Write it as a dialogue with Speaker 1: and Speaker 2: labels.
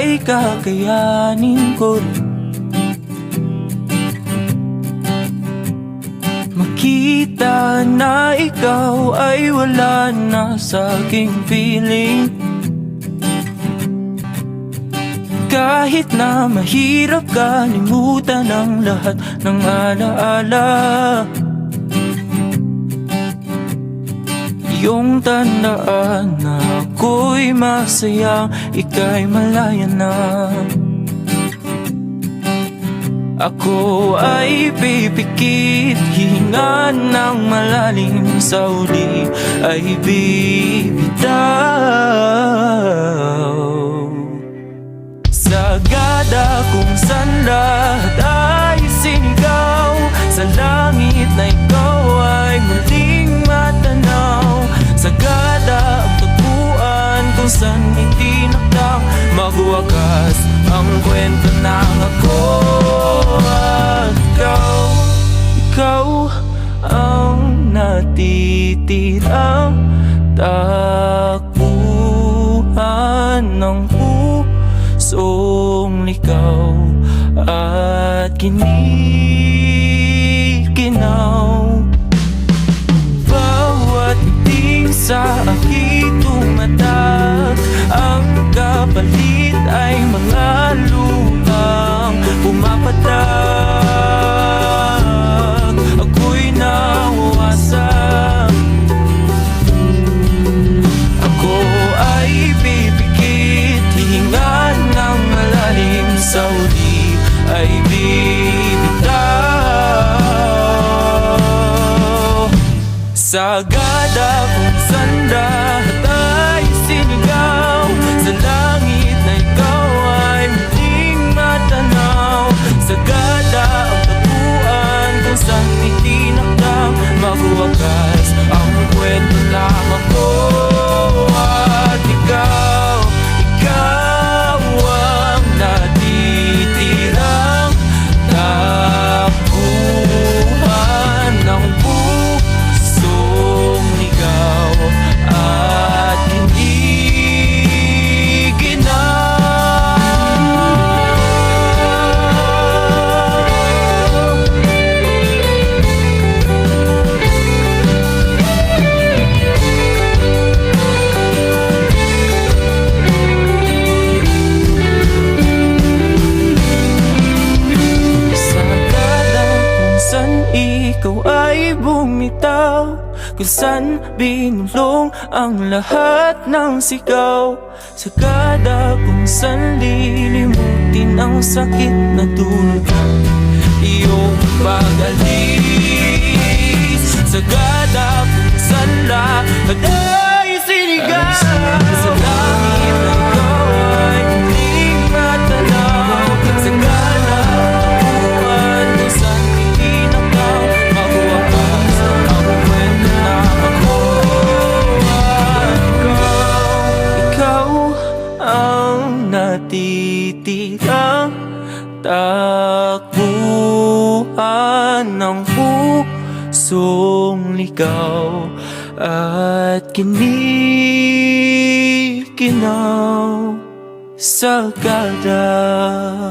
Speaker 1: ay kakayanin ko rin. Makita na ikaw ay wala na sa'king feeling. Kahit na mahirap kalimutan ang lahat ng alaala, iyong tandaan na ako'y masaya, ika'y malaya na. Ako ay pipikit, hihinga ng malalim, sa uli ay bibitaw. Sagada kung saan lahat ay sinigaw, sa langit na ikaw ay muling matanaw. Sagada ang tagpuan kung saan itinakdang magwakas ang kwento ng ako at ikaw. Ikaw ang natitirang takbuhan ng pusong ligaw at kinikinaw. Bawat ngiti sa aking tumatak, ang kapalit ay mga luhang pumapatak. Ako'y nawawasak, ako ay pipikit, hihinga ng malalim, sa uli ay bibitaw. Sagada kung saan lahat ay sinigaw, sa langit na ikaw ay muling matanaw. Sagada ang taguan kung saan itinakdang magwakas ang kwento ng ako at ikaw. Ikaw ang natitirang takbuhan ng pusong ligaw at ikaw ay bumitaw, kung saan binulong ang lahat ng sigaw. Sagada kung saan lilimutin ang sakit na dulot ng iyong pag-alis. Sagada kung saan lahat ay sinigaw, sa langit na ikaw ay muling matanaw. Sagada ang kung saan itinakdaw magwakas ang kwento na ako at ikaw. Ikaw ang natitirang takbuhan ng pusong ligaw at kinikinaw. Sagada.